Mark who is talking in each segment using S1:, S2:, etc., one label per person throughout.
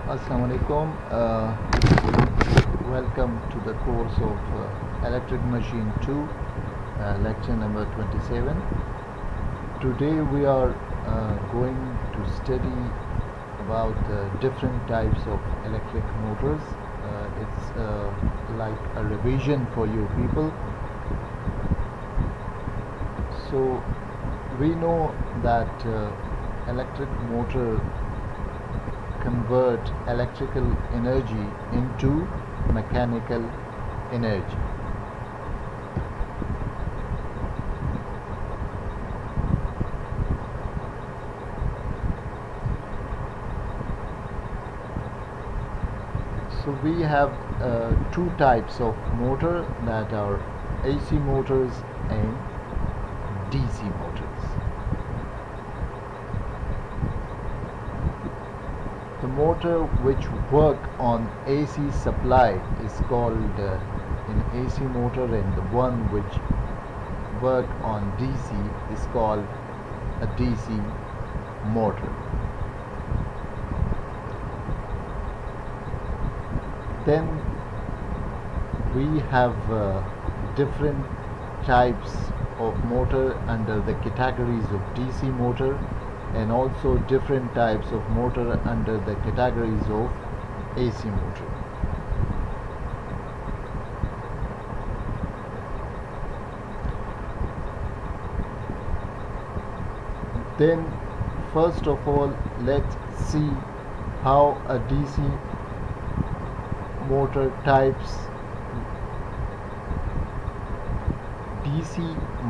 S1: Assalamu alaikum. Welcome to the course of Electric Machine 2, lecture number 27. Today we are going to study about different types of electric motors. It's like a revision for you people. So we know that electric motor convert electrical energy into mechanical energy. So we have two types of motor, that are AC motors and DC motors. The motor which work on AC supply is called an AC motor, and the one which work on DC is called a DC motor. Then we have different types of motor under the categories of DC motor, and also different types of motor under the categories of AC motor. Then first of all, let's see how a DC motor types. DC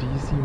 S1: DC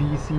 S1: DC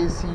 S1: AC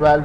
S1: 12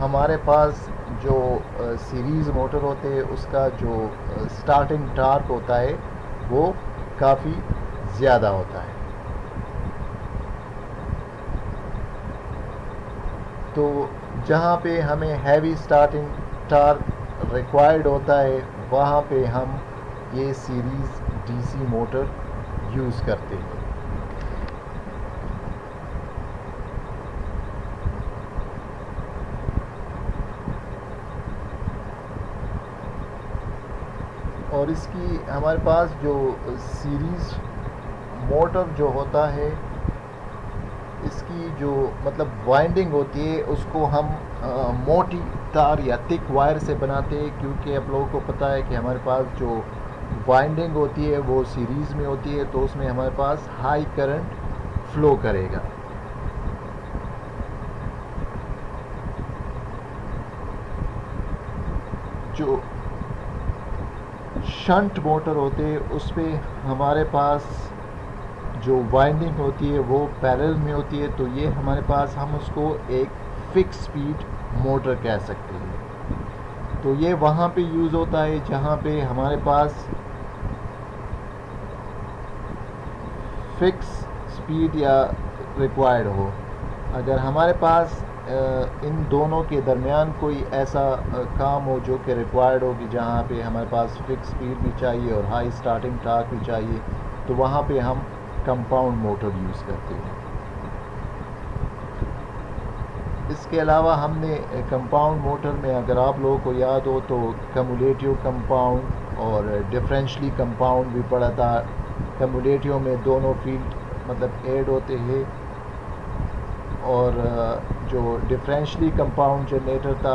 S1: ہمارے پاس جو series motor ہوتے ہیں اس کا جو starting talk ہوتا ہے وہ کافی زیادہ ہوتا ہے. تو جہاں پہ ہمیں ہیوی سٹارٹنگ ٹارک ریکوائرڈ ہوتا ہے وہاں پہ ہم یہ series D C motor use کرتے ہیں. اور اس کی ہمارے پاس جو سیریز موٹر جو ہوتا ہے اس کی جو مطلب وائنڈنگ ہوتی ہے اس کو ہم موٹی تار یا تھک وائر سے بناتے ہیں، کیونکہ آپ لوگوں کو پتہ ہے کہ ہمارے پاس جو وائنڈنگ ہوتی ہے وہ سیریز میں ہوتی ہے تو اس میں ہمارے پاس ہائی کرنٹ فلو کرے گا. جو شنٹ موٹر ہوتے ہیں اس پہ ہمارے پاس جو وائنڈنگ ہوتی ہے وہ پیرل میں ہوتی ہے، تو یہ ہمارے پاس ہم اس کو ایک فکس سپیڈ موٹر کہہ سکتے ہیں. تو یہ وہاں پہ یوز ہوتا ہے جہاں پہ ہمارے پاس فکس سپیڈ یا ریکوائرڈ ہو. اگر ہمارے پاس ان دونوں کے درمیان کوئی ایسا کام ہو جو کہ ریکوائرڈ ہو کہ جہاں پہ ہمارے پاس فکس سپیڈ بھی چاہیے اور ہائی سٹارٹنگ ٹارک بھی چاہیے تو وہاں پہ ہم کمپاؤنڈ موٹر یوز کرتے ہیں. اس کے علاوہ ہم نے کمپاؤنڈ موٹر میں اگر آپ لوگوں کو یاد ہو تو کمولیٹیو کمپاؤنڈ اور ڈفرینشلی کمپاؤنڈ بھی پڑا تھا. کمولیٹیو میں دونوں فیلڈ مطلب ایڈ ہوتے ہیں، اور جو ڈفرینشلی کمپاؤنڈ جنریٹر تھا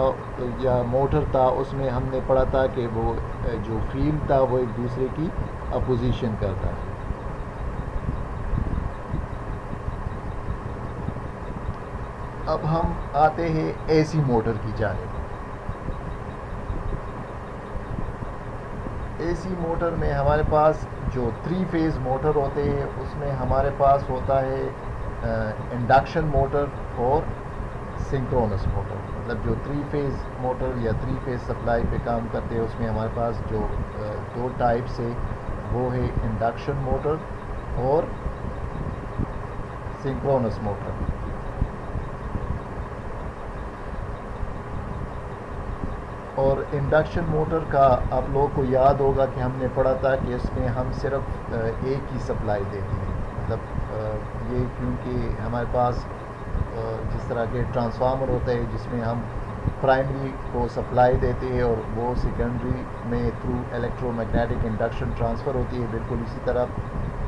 S1: یا موٹر تھا اس میں ہم نے پڑھا تھا کہ وہ جو فیلڈ تھا وہ ایک دوسرے کی اپوزیشن کرتا ہے. اب ہم آتے ہیں اے سی موٹر کی جانب. اے سی موٹر میں ہمارے پاس جو 3 فیز موٹر ہوتے ہیں اس میں ہمارے پاس ہوتا ہے انڈکشن موٹر اور سنکرونس موٹر. مطلب جو 3 فیز موٹر یا 3 فیز سپلائی پہ کام کرتے ہیں اس میں ہمارے پاس جو 2 ٹائپس ہے وہ ہے انڈکشن موٹر اور سنکرونس موٹر. اور انڈکشن موٹر کا آپ لوگوں کو یاد ہوگا کہ ہم نے پڑھا تھا کہ اس میں ہم صرف ایک ہی سپلائی دیتے ہیں. مطلب یہ کیونکہ ہمارے پاس جس طرح کے ٹرانسفارمر ہوتا ہے جس میں ہم پرائمری کو سپلائی دیتے ہیں اور وہ سیکنڈری میں through electro magnetic induction transfer ہوتی ہے، بالکل اسی طرح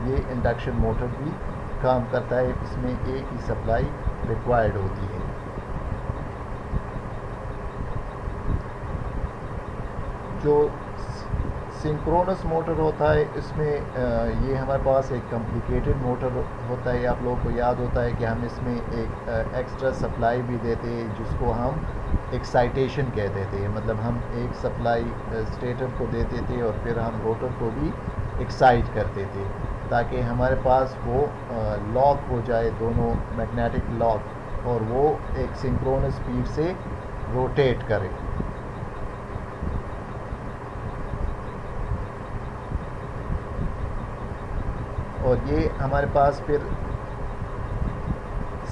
S1: یہ انڈکشن موٹر بھی کام کرتا ہے. اس میں ایک ہی سپلائی ریکوائرڈ ہوتی ہے. جو سنکرونس موٹر ہوتا ہے اس میں یہ ہمارے پاس ایک کمپلیکیٹڈ موٹر ہوتا ہے. آپ لوگوں کو یاد ہوتا ہے کہ ہم اس میں ایک ایکسٹرا سپلائی بھی دیتے ہیں جس کو ہم ایکسائٹیشن کہتے تھے. مطلب ہم ایک سپلائی اسٹیٹر کو دیتے تھے اور پھر ہم روٹر کو بھی ایکسائٹ کرتے تھے تاکہ ہمارے پاس وہ لاک ہو جائے، دونوں میگنیٹک لاک، اور وہ ایک سنکرونس اسپیڈ سے روٹیٹ کرے. اور یہ ہمارے پاس پھر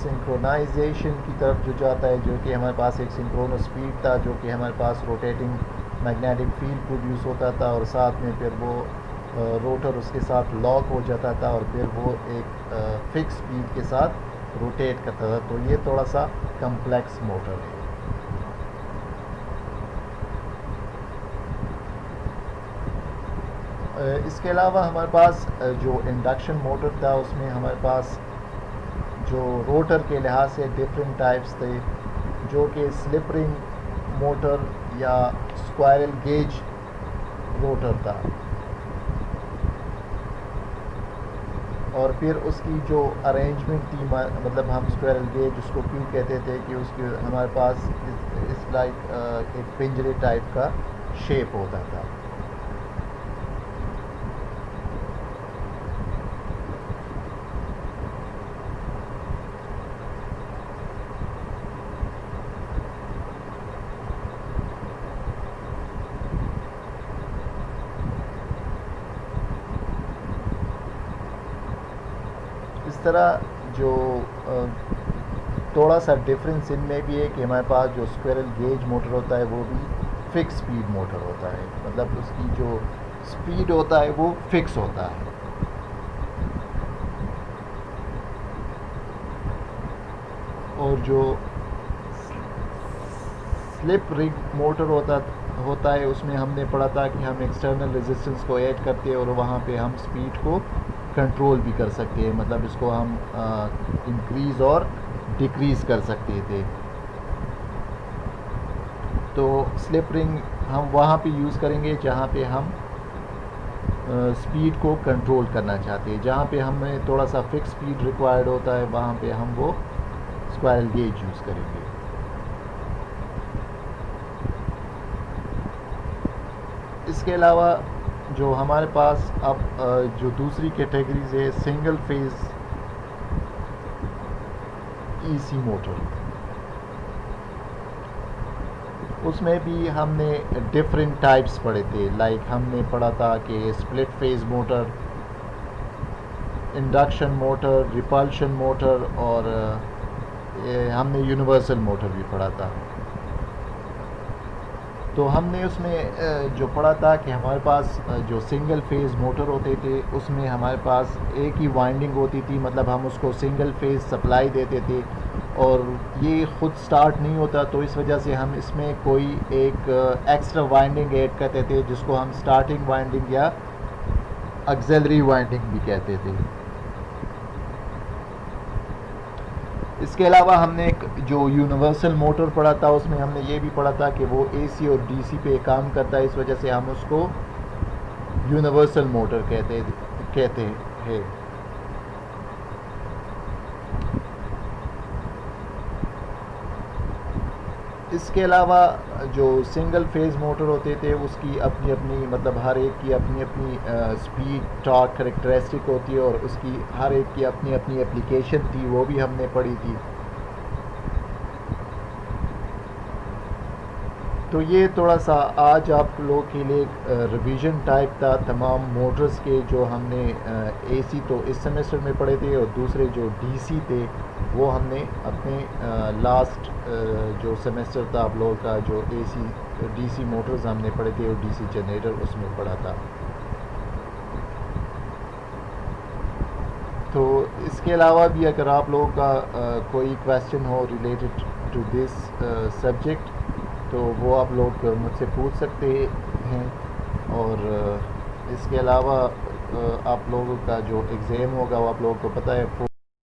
S1: سنکرونائزیشن کی طرف جو جاتا ہے، جو کہ ہمارے پاس ایک سنکرونس اسپیڈ تھا جو کہ ہمارے پاس روٹیٹنگ میگنیٹک فیلڈ پروڈیوس ہوتا تھا، اور ساتھ میں پھر وہ روٹر اس کے ساتھ لاک ہو جاتا تھا اور پھر وہ ایک فکس اسپیڈ کے ساتھ روٹیٹ کرتا تھا. تو یہ تھوڑا سا کمپلیکس موٹر ہے. اس کے علاوہ ہمارے پاس جو انڈکشن موٹر تھا اس میں ہمارے پاس جو روٹر کے لحاظ سے ڈفرینٹ ٹائپس تھے، جو کہ سلپ رنگ موٹر یا اسکوائرل گیج روٹر تھا. اور پھر اس کی جو ارینجمنٹ تھی، مطلب ہم اسکوائرل گیج اس کو کیوں کہتے تھے کہ اس کے ہمارے پاس اس لائک ایک پنجرے ٹائپ کا شیپ ہوتا تھا. طرح جو تھوڑا سا ڈفرینس ان میں بھی ہے کہ ہمارے پاس جو اسکویرل گیج موٹر ہوتا ہے وہ بھی فکس سپیڈ موٹر ہوتا ہے، مطلب اس کی جو سپیڈ ہوتا ہے وہ فکس ہوتا ہے. اور جو سلپ رگ موٹر ہوتا ہے اس میں ہم نے پڑھا تھا کہ ہم ایکسٹرنل ریزسٹنس کو ایڈ کرتے ہیں اور وہاں پہ ہم سپیڈ کو کنٹرول بھی کر سکتے ہیں، مطلب اس کو ہم انکریز اور ڈیکریز کر سکتے تھے. تو سلپ رنگ ہم وہاں پہ یوز کریں گے جہاں پہ ہم سپیڈ کو کنٹرول کرنا چاہتے ہیں، جہاں پہ ہمیں تھوڑا سا فکس سپیڈ ریکوائرڈ ہوتا ہے وہاں پہ ہم وہ اسکوائرل گیج یوز کریں گے. اس کے علاوہ جو ہمارے پاس اب جو دوسری کیٹیگریز ہے سنگل فیز ای سی موٹر، اس میں بھی ہم نے ڈفرینٹ ٹائپس پڑھے تھے. لائک ہم نے پڑھا تھا کہ split phase motor, induction motor, repulsion motor, اور ہم نے یونیورسل موٹر بھی پڑھا تھا. تو ہم نے اس میں جو پڑھا تھا کہ ہمارے پاس جو سنگل فیز موٹر ہوتے تھے اس میں ہمارے پاس ایک ہی وائنڈنگ ہوتی تھی، مطلب ہم اس کو سنگل فیز سپلائی دیتے تھے اور یہ خود سٹارٹ نہیں ہوتا، تو اس وجہ سے ہم اس میں کوئی ایک ایکسٹرا وائنڈنگ ایڈ کرتے تھے جس کو ہم سٹارٹنگ وائنڈنگ یا آکسیلری وائنڈنگ بھی کہتے تھے. اس کے علاوہ ہم نے ایک جو یونیورسل موٹر پڑھا تھا اس میں ہم نے یہ بھی پڑھا تھا کہ وہ اے سی اور ڈی سی پہ کام کرتا ہے، اس وجہ سے ہم اس کو یونیورسل موٹر کہتے ہیں. اس کے علاوہ جو سنگل فیز موٹر ہوتے تھے اس کی اپنی اپنی مطلب ہر ایک کی اپنی اپنی سپیڈ ٹارک کریکٹرسٹک ہوتی ہے اور اس کی ہر ایک کی اپنی اپنی اپلیکیشن تھی، وہ بھی ہم نے پڑھی تھی. تو یہ تھوڑا سا آج آپ لوگوں کے لیے ریویژن ٹائپ تھا تمام موٹرز کے جو ہم نے اے سی تو اس سیمسٹر میں پڑھے تھے اور دوسرے جو ڈی سی تھے وہ ہم نے اپنے لاسٹ جو سیمسٹر تھا آپ لوگوں کا جو اے سی ڈی سی موٹرز ہم نے پڑھے تھے اور ڈی سی جنریٹر اس میں پڑھا تھا. تو اس کے علاوہ بھی اگر آپ لوگوں کا کوئی کویسچن ہو ریلیٹڈ ٹو دس سبجیکٹ تو وہ آپ لوگ مجھ سے پوچھ سکتے ہیں. اور اس کے علاوہ آپ لوگوں کا جو ایگزام ہوگا وہ آپ لوگوں کو پتہ ہے